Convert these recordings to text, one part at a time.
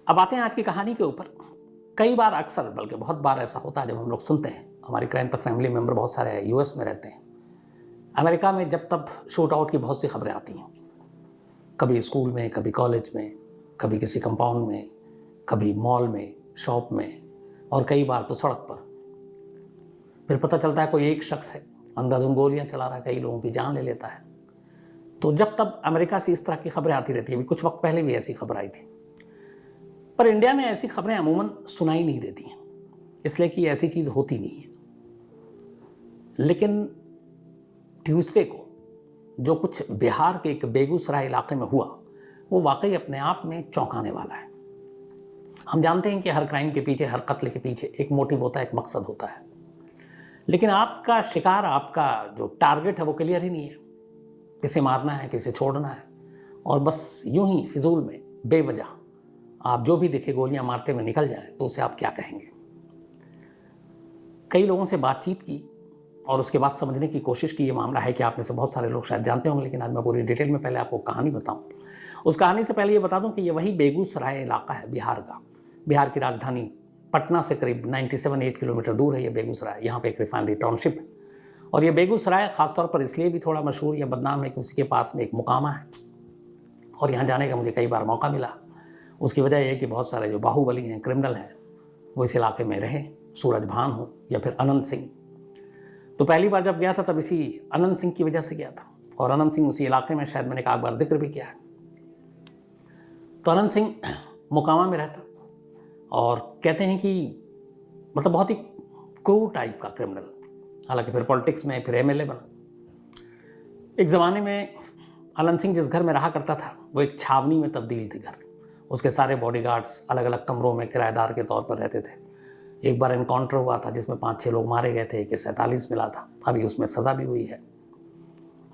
अब आते हैं आज की कहानी के ऊपर। कई बार, अक्सर बल्कि बहुत बार ऐसा होता है जब हम लोग सुनते हैं, हमारे क्राइम तक फैमिली मेंबर बहुत सारे यूएस में रहते हैं, अमेरिका में जब तब शूट आउट की बहुत सी खबरें आती हैं, कभी स्कूल में, कभी कॉलेज में, कभी किसी कंपाउंड में, कभी मॉल में, शॉप में, और कई बार तो सड़क पर। फिर पता चलता है कोई एक शख्स है, अंधाधुंध गोलियां चला रहा है, कई लोगों की जान ले लेता है। तो जब तब अमेरिका से इस तरह की खबरें आती रहती है। अभी कुछ वक्त पहले भी ऐसी खबर आई थी, पर इंडिया में ऐसी खबरें अमूमन सुनाई नहीं देती हैं, इसलिए कि ऐसी चीज़ होती नहीं है। लेकिन ट्यूसडे को जो कुछ बिहार के एक बेगूसराय इलाके में हुआ, वो वाकई अपने आप में चौंकाने वाला है। हम जानते हैं कि हर क्राइम के पीछे, हर कत्ल के पीछे एक मोटिव होता है, एक मकसद होता है, लेकिन आपका शिकार, आपका जो टारगेट है वो क्लियर ही नहीं है। किसे मारना है, किसे छोड़ना है, और बस यूं ही फिजूल में बेवजह आप जो भी दिखे गोलियां मारते हुए निकल जाएं, तो उसे आप क्या कहेंगे। कई लोगों से बातचीत की और उसके बाद समझने की कोशिश की। ये मामला है कि आप में से बहुत सारे लोग शायद जानते होंगे, लेकिन आज मैं पूरी डिटेल में पहले आपको कहानी बताऊं। उस कहानी से पहले ये बता दूं कि ये वही बेगूसराय इलाका है बिहार का। बिहार की राजधानी पटना से करीब 97-8 किलोमीटर दूर है ये बेगूसराय। यहाँ पे एक रिफाइनरी टाउनशिप है, और ये बेगूसराय खासतौर पर इसलिए भी थोड़ा मशहूर या बदनाम है कि उसके पास में एक मुकामा है, और यहाँ जाने का मुझे कई बार मौका मिला। उसकी वजह यह है कि बहुत सारे जो बाहुबली हैं, क्रिमिनल हैं, वो इस इलाके में रहे, सूरज भान हो या फिर अनंत सिंह। तो पहली बार जब गया था तब इसी अनंत सिंह की वजह से गया था, और अनंत सिंह उसी इलाके में, शायद मैंने एक बार जिक्र भी किया है। तो अनंत सिंह मुकामा में रहता, और कहते हैं कि मतलब बहुत ही क्रूर टाइप का क्रिमिनल। हालांकि फिर पॉलिटिक्स में, फिर एमएलए बना। एक ज़माने में अनंत सिंह जिस घर में रहा करता था, वो एक छावनी में तब्दील थी घर। उसके सारे बॉडीगार्ड्स अलग अलग कमरों में किराएदार के तौर पर रहते थे। एक बार एनकाउंटर हुआ था जिसमें 5-6 लोग मारे गए थे, 47 मिला था, अभी उसमें सज़ा भी हुई है।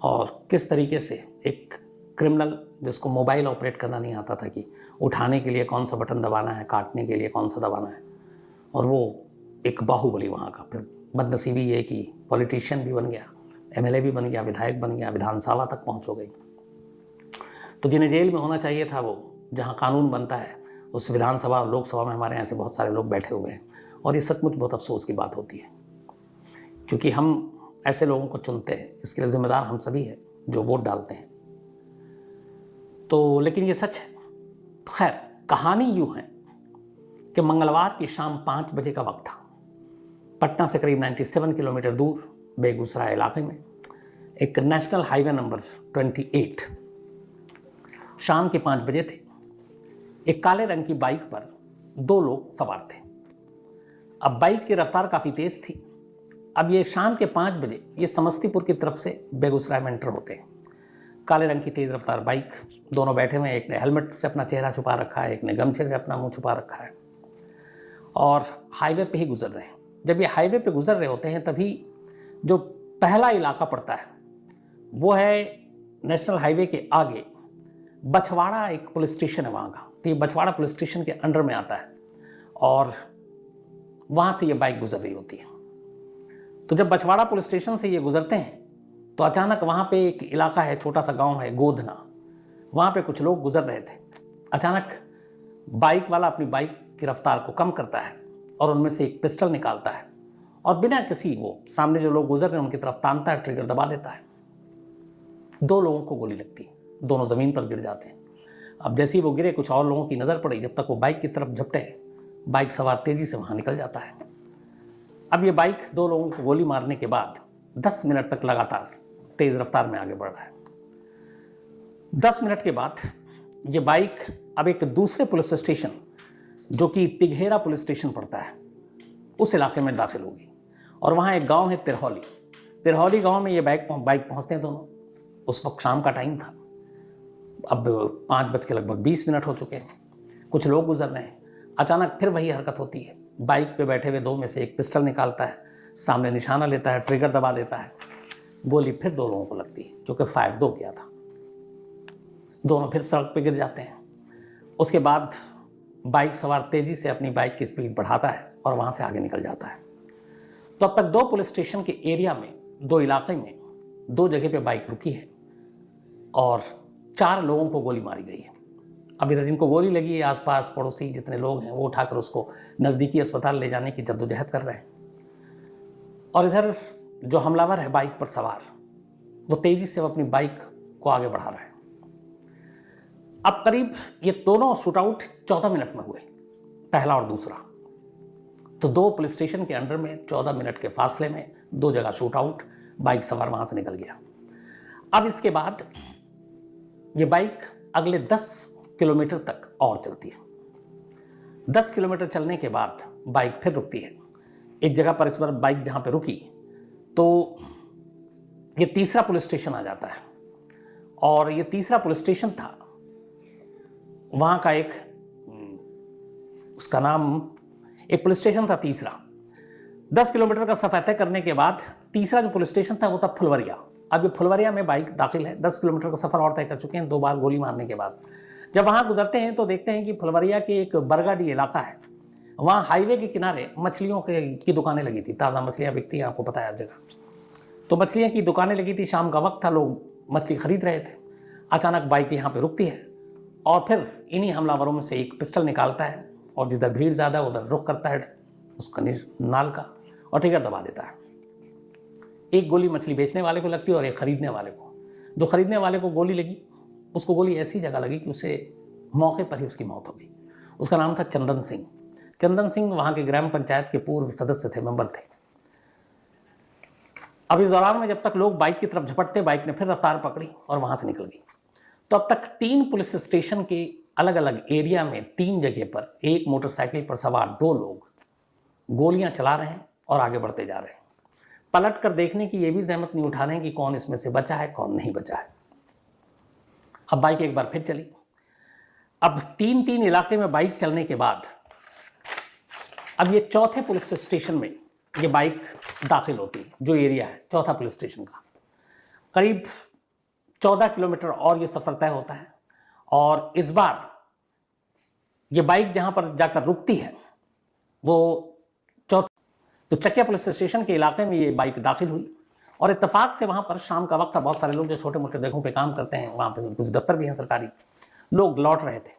और किस तरीके से एक क्रिमिनल जिसको मोबाइल ऑपरेट करना नहीं आता था कि उठाने के लिए कौन सा बटन दबाना है, काटने के लिए कौन सा दबाना है, और वो एक बाहुबली वहाँ का। फिर बदनसीबी ये कि पॉलिटिशियन भी बन गया, एमएलए भी बन गया, विधायक बन गया, विधानसभा तक पहुँच हो गई। तो जिन्हें जेल में होना चाहिए था, वो जहाँ कानून बनता है, उस विधानसभा और लोकसभा में हमारे यहाँ से बहुत सारे लोग बैठे हुए हैं। और ये सचमुच बहुत अफसोस की बात होती है, क्योंकि हम ऐसे लोगों को चुनते हैं, इसके लिए जिम्मेदार हम सभी हैं जो वोट डालते हैं। तो लेकिन ये सच है। तो खैर, कहानी यूँ है कि मंगलवार की शाम 5 बजे का वक्त था। पटना से करीब 97 किलोमीटर दूर बेगूसराय इलाके में एक नेशनल हाईवे नंबर 28, शाम के 5 बजे थे। एक काले रंग की बाइक पर 2 लोग सवार थे। अब बाइक की रफ्तार काफ़ी तेज़ थी। अब ये शाम के 5 बजे ये समस्तीपुर की तरफ से बेगूसराय में एंटर होते हैं। काले रंग की तेज़ रफ्तार बाइक, दोनों बैठे हुए हैं। एक ने हेलमेट से अपना चेहरा छुपा रखा है, एक ने गमछे से अपना मुंह छुपा रखा है, और हाईवे पे ही गुजर रहे हैं। जब ये हाईवे पे गुजर रहे होते हैं, तभी जो पहला इलाका पड़ता है वो है नेशनल हाईवे के आगे बछवाड़ा, एक पुलिस स्टेशन है वहाँ का। तो ये बछवाड़ा पुलिस स्टेशन के अंडर में आता है, और वहाँ से ये बाइक गुजर रही होती है। तो जब बछवाड़ा पुलिस स्टेशन से ये गुजरते हैं, तो अचानक वहाँ पे एक इलाका है, छोटा सा गांव है गोधना, वहाँ पे कुछ लोग गुजर रहे थे। अचानक बाइक वाला अपनी बाइक की रफ्तार को कम करता है, और उनमें से एक पिस्टल निकालता है, और बिना किसी, वो सामने जो लोग गुजर रहे हैं उनकी तरफ तानता है, ट्रिगर दबा देता है। 2 लोगों को गोली लगती है, दोनों ज़मीन पर गिर जाते हैं। अब जैसे ही वो गिरे, कुछ और लोगों की नज़र पड़ी, जब तक वो बाइक की तरफ झपटे, बाइक सवार तेज़ी से वहाँ निकल जाता है। अब ये बाइक 2 लोगों को गोली मारने के बाद 10 मिनट तक लगातार तेज़ रफ्तार में आगे बढ़ रहा है। 10 मिनट के बाद ये बाइक अब एक दूसरे पुलिस स्टेशन, जो कि तिघेरा पुलिस स्टेशन पड़ता है, उस इलाके में दाखिल होगी। और वहाँ एक गांव है तिरहौली। तिरहौली गांव में ये बाइक पहुँचते हैं दोनों। उस वक्त शाम का टाइम था। अब 5:20 हो चुके हैं। कुछ लोग गुजर रहे हैं। अचानक फिर वही हरकत होती है। बाइक पे बैठे हुए 2 में से एक पिस्टल निकालता है, सामने निशाना लेता है, ट्रिगर दबा देता है। गोली फिर 2 लोगों को लगती है, जो कि फायर 2 किया था। दोनों फिर सड़क पे गिर जाते हैं। उसके बाद बाइक सवार तेज़ी से अपनी बाइक की स्पीड बढ़ाता है और वहाँ से आगे निकल जाता है। तो अब तक 2 पुलिस स्टेशन के एरिया में, 2 इलाके में, 2 जगह पे बाइक रुकी है और 4 लोगों को गोली मारी गई है। अब इधर जिनको गोली लगी है आसपास पड़ोसी जितने लोग हैं वो उठाकर उसको नज़दीकी अस्पताल ले जाने की जद्दोजहद कर रहे हैं। और इधर जो हमलावर है बाइक पर सवार, वो तेजी से अपनी बाइक को आगे बढ़ा रहा है। अब करीब ये दोनों शूटआउट 14 मिनट में हुए, पहला और दूसरा। तो 2 पुलिस स्टेशन के अंडर में 14 मिनट के फासले में 2 जगह शूटआउट, बाइक सवार वहां से निकल गया। अब इसके बाद ये बाइक अगले 10 किलोमीटर तक और चलती है। 10 किलोमीटर चलने के बाद बाइक फिर रुकती है एक जगह पर। इस बार बाइक जहां पे रुकी तो ये तीसरा पुलिस स्टेशन आ जाता है, और ये तीसरा पुलिस स्टेशन था, वहां का एक, उसका नाम, एक पुलिस स्टेशन था तीसरा। 10 किलोमीटर का सफर तय करने के बाद तीसरा जो पुलिस स्टेशन था वो था फुलवरिया। अब ये फुलवरिया में बाइक दाखिल है, 10 किलोमीटर का सफर और तय कर चुके हैं 2 बार गोली मारने के बाद। जब वहां गुजरते हैं तो देखते हैं कि फुलवरिया के एक बरगाड़ी इलाका है, वहां हाईवे के किनारे मछलियों की दुकानें लगी थी, ताज़ा मछलियां बिकती हैं, आपको पता है हर जगह। तो मछलियों की दुकानें लगी थी, शाम का वक्त था, लोग मछली खरीद रहे थे। अचानक बाइक यहाँ पे रुकती है और फिर इन्हीं हमलावरों में से एक पिस्टल निकालता है और जिधर भीड़ ज़्यादा है उधर रुख करता है उसका नाल का और ट्रिगर दबा देता है। एक गोली मछली बेचने वाले को लगती है और एक खरीदने वाले को। जो खरीदने वाले को गोली लगी, उसको गोली ऐसी जगह लगी कि उसे मौके पर ही उसकी मौत हो गई। उसका नाम था चंदन सिंह। चंदन सिंह वहाँ के ग्राम पंचायत के पूर्व सदस्य थे, मेंबर थे। अब इस दौरान में जब तक लोग बाइक की तरफ झपटते, बाइक ने फिर रफ्तार पकड़ी और वहाँ से निकल गई। तो अब तक 3 पुलिस स्टेशन के अलग अलग एरिया में 3 जगह पर एक मोटरसाइकिल पर सवार 2 लोग गोलियां चला रहे हैं और आगे बढ़ते जा रहे हैं। पलट कर देखने की ये भी जहमत नहीं उठा रहे हैं कि कौन इसमें से बचा है, कौन नहीं बचा है। अब बाइक एक बार फिर चली। अब 3 इलाके में बाइक चलने के बाद अब ये चौथे पुलिस स्टेशन में ये बाइक दाखिल होती है, जो एरिया है चौथा पुलिस स्टेशन का। करीब 14 किलोमीटर और ये सफर तय होता है, और इस बार ये बाइक जहां पर जाकर रुकती है वो तो चकिया पुलिस स्टेशन के इलाके में ये बाइक दाखिल हुई। और इत्तेफाक से वहां पर शाम का वक्त था, बहुत सारे लोग जो छोटे मोटे जगहों पे काम करते हैं, वहां पे कुछ दफ्तर भी हैं सरकारी, लोग लौट रहे थे।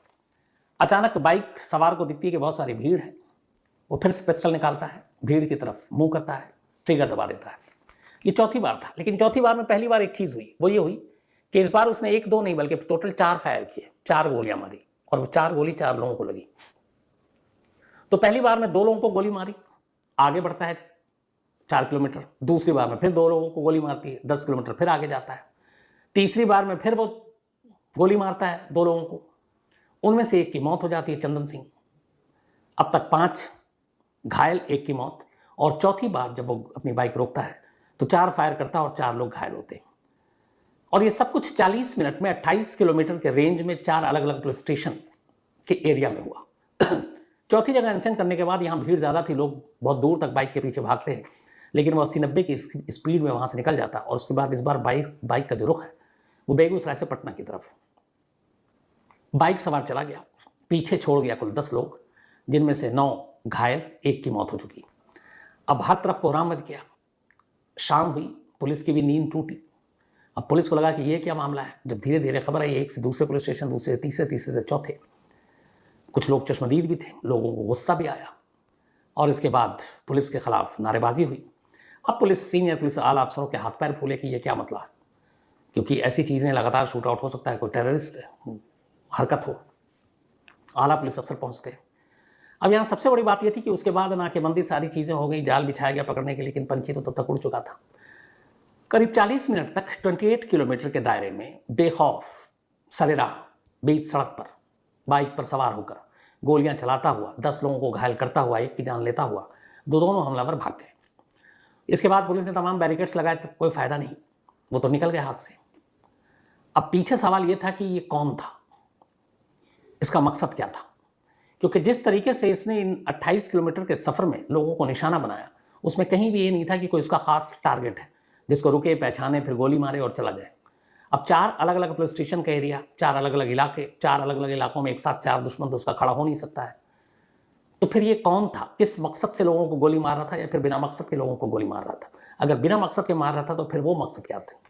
अचानक बाइक सवार को दिखती है कि बहुत सारी भीड़ है, वो फिर से पिस्टल निकालता है, भीड़ की तरफ मुंह करता है, ट्रिगर दबा देता है। ये चौथी बार था, लेकिन चौथी बार में पहली बार एक चीज़ हुई, वो ये हुई कि इस बार उसने 1-2 नहीं बल्कि टोटल 4 फायर किए, 4 गोलियां मारी, और वो 4 गोली 4 लोगों को लगी। तो पहली बार में 2 लोगों को गोली मारी, आगे बढ़ता है 4 किलोमीटर। दूसरी बार में फिर 2 लोगों को गोली मारती है, 10 किलोमीटर फिर आगे जाता है। तीसरी बार में फिर वो गोली मारता है 2 लोगों को, उनमें से एक की मौत हो जाती है, चंदन सिंह। अब तक 5 घायल, 1 की मौत। और चौथी बार जब वो अपनी बाइक रोकता है तो 4 फायर करता है और 4 लोग घायल होते हैं। और ये सब कुछ 40 मिनट में 28 किलोमीटर के रेंज में 4 अलग अलग पुलिस स्टेशन के एरिया में हुआ। चौथी जगह इंसिडेंट करने के बाद यहाँ भीड़ ज़्यादा थी, लोग बहुत दूर तक बाइक के पीछे भागते हैं, लेकिन वो 80-90 की स्पीड में वहाँ से निकल जाता। और उसके बाद इस बार बाइक का जो रुख है वो बेगूसराय से पटना की तरफ है। बाइक सवार चला गया, पीछे छोड़ गया कुल 10 लोग, जिनमें से 9 घायल, 1 की मौत हो चुकी। अब हर तरफ कोहराम मच गया, शाम हुई, पुलिस की भी नींद टूटी। अब पुलिस को लगा कि ये क्या मामला है। जब धीरे धीरे खबर आई, एक से दूसरे पुलिस स्टेशन, दूसरे से तीसरे, तीसरे से चौथे, कुछ लोग चश्मदीद भी थे, लोगों को गुस्सा भी आया, और इसके बाद पुलिस के खिलाफ नारेबाजी हुई। अब पुलिस, सीनियर पुलिस आला अफसरों के हाथ पैर फूले कि ये क्या मतलब है, क्योंकि ऐसी चीज़ें लगातार शूट आउट हो सकता है, कोई टेररिस्ट हरकत हो। आला पुलिस अफसर पहुँचते। अब यहाँ सबसे बड़ी बात यह थी कि उसके बाद नाकेबंदी, सारी चीज़ें हो गई, जाल बिछाया गया पकड़ने के, लेकिन पंछी तो तब तक उड़ चुका था। करीब 40 मिनट तक 28 किलोमीटर के दायरे में बेखौफ सरेराह बीच सड़क पर बाइक पर सवार होकर गोलियां चलाता हुआ, 10 लोगों को घायल करता हुआ, 1 की जान लेता हुआ दोनों हमलावर भाग गए। इसके बाद पुलिस ने तमाम बैरिकेड्स लगाए, तो कोई फायदा नहीं, वो तो निकल गए हाथ से। अब पीछे सवाल ये था कि ये कौन था, इसका मकसद क्या था, क्योंकि जिस तरीके से इसने इन 28 किलोमीटर के सफ़र में लोगों को निशाना बनाया, उसमें कहीं भी ये नहीं था कि कोई इसका खास टारगेट है जिसको रुके, पहचाने, फिर गोली मारे और चला जाए। अब 4 अलग अलग पुलिस स्टेशन का एरिया, 4 अलग अलग इलाके, 4 अलग अलग इलाकों में एक साथ 4 दुश्मन तो उसका खड़ा हो नहीं सकता है। तो फिर ये कौन था, किस मकसद से लोगों को गोली मार रहा था, या फिर बिना मकसद के लोगों को गोली मार रहा था? अगर बिना मकसद के मार रहा था तो फिर वो मकसद क्या था?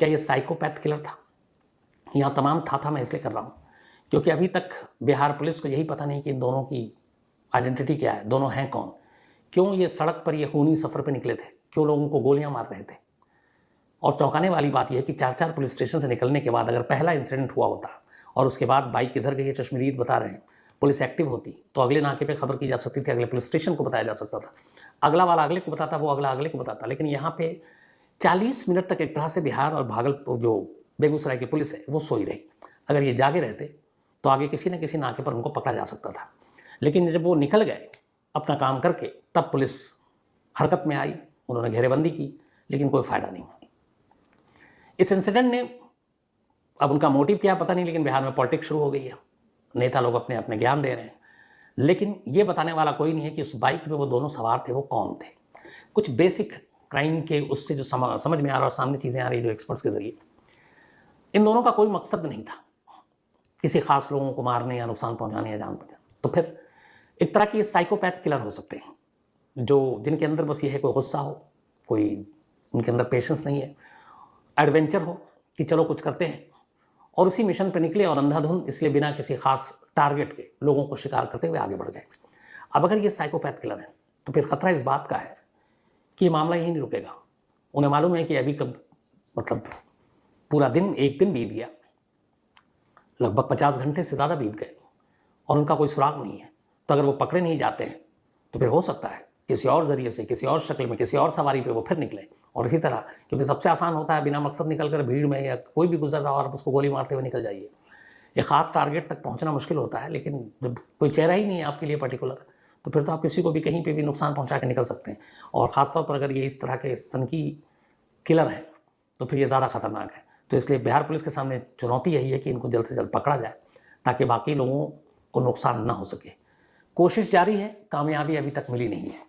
क्या ये साइकोपैथ किलर था? यहाँ तमाम था मैं इसलिए कर रहा हूँ क्योंकि अभी तक बिहार पुलिस को यही पता नहीं कि इन दोनों की आइडेंटिटी क्या है, दोनों हैं कौन, क्यों ये सड़क पर ये खूनी सफ़र पे निकले थे, क्यों लोगों को गोलियां मार रहे थे। और चौंकाने वाली बात यह है कि 4-4 पुलिस स्टेशन से निकलने के बाद अगर पहला इंसिडेंट हुआ होता और उसके बाद बाइक किधर गई है चश्मदीद बता रहे हैं, पुलिस एक्टिव होती तो अगले नाके पे खबर की जा सकती थी, अगले पुलिस स्टेशन को बताया जा सकता था, अगला वाला अगले को बताता, वो अगला अगले को बताता। लेकिन यहाँ पे 40 मिनट तक एक तरह से बिहार और भागलपुर जो बेगूसराय की पुलिस है वो सोई रही। अगर ये जागे रहते तो आगे किसी न किसी नाके पर उनको पकड़ा जा सकता था। लेकिन जब वो निकल गए अपना काम करके, तब पुलिस हरकत में आई, उन्होंने घेरेबंदी की, लेकिन कोई फ़ायदा नहीं। इस इंसिडेंट ने, अब उनका मोटिव क्या पता नहीं, लेकिन बिहार में पॉलिटिक्स शुरू हो गई है, नेता लोग अपने अपने ज्ञान दे रहे हैं, लेकिन ये बताने वाला कोई नहीं है कि उस बाइक पे वो दोनों सवार थे वो कौन थे। कुछ बेसिक क्राइम के उससे जो समझ में आ रहा और सामने चीज़ें आ रही जो एक्सपर्ट्स के जरिए, इन दोनों का कोई मकसद नहीं था किसी खास लोगों को मारने या नुकसान पहुंचाने या जान पहुंचाने। तो फिर एक तरह की साइकोपैथ किलर हो सकते हैं, जो जिनके अंदर बस ये है कोई गुस्सा हो, कोई उनके अंदर पेशेंस नहीं है, एडवेंचर हो कि चलो कुछ करते हैं, और उसी मिशन पर निकले और अंधाधुंध इसलिए बिना किसी खास टारगेट के लोगों को शिकार करते हुए आगे बढ़ गए। अब अगर ये साइकोपैथ किलर है तो फिर खतरा इस बात का है कि ये मामला यहीं नहीं रुकेगा। उन्हें मालूम है कि अभी कब मतलब पूरा दिन, एक दिन बीत गया, लगभग 50 घंटे से ज़्यादा बीत गए और उनका कोई सुराग नहीं है। तो अगर वो पकड़े नहीं जाते हैं तो फिर हो सकता है किसी और ज़रिए से, किसी और शक्ल में, किसी और सवारी पे वो फिर निकले। और इसी तरह, क्योंकि सबसे आसान होता है बिना मकसद निकल कर भीड़ में या कोई भी गुजर रहा हो और उसको गोली मारते हुए निकल जाइए। एक ख़ास टारगेट तक पहुंचना मुश्किल होता है, लेकिन जब कोई चेहरा ही नहीं है आपके लिए पर्टिकुलर, तो फिर तो आप किसी को भी कहीं पे भी नुकसान पहुंचा के निकल सकते हैं। और ख़ासतौर पर अगर ये इस तरह के सनकी किलर हैं तो फिर ये ज़्यादा खतरनाक है। तो इसलिए बिहार पुलिस के सामने चुनौती यही है कि इनको जल्द से जल्द पकड़ा जाए ताकि बाकी लोगों को नुकसान ना हो सके। कोशिश जारी है, कामयाबी अभी तक मिली नहीं है।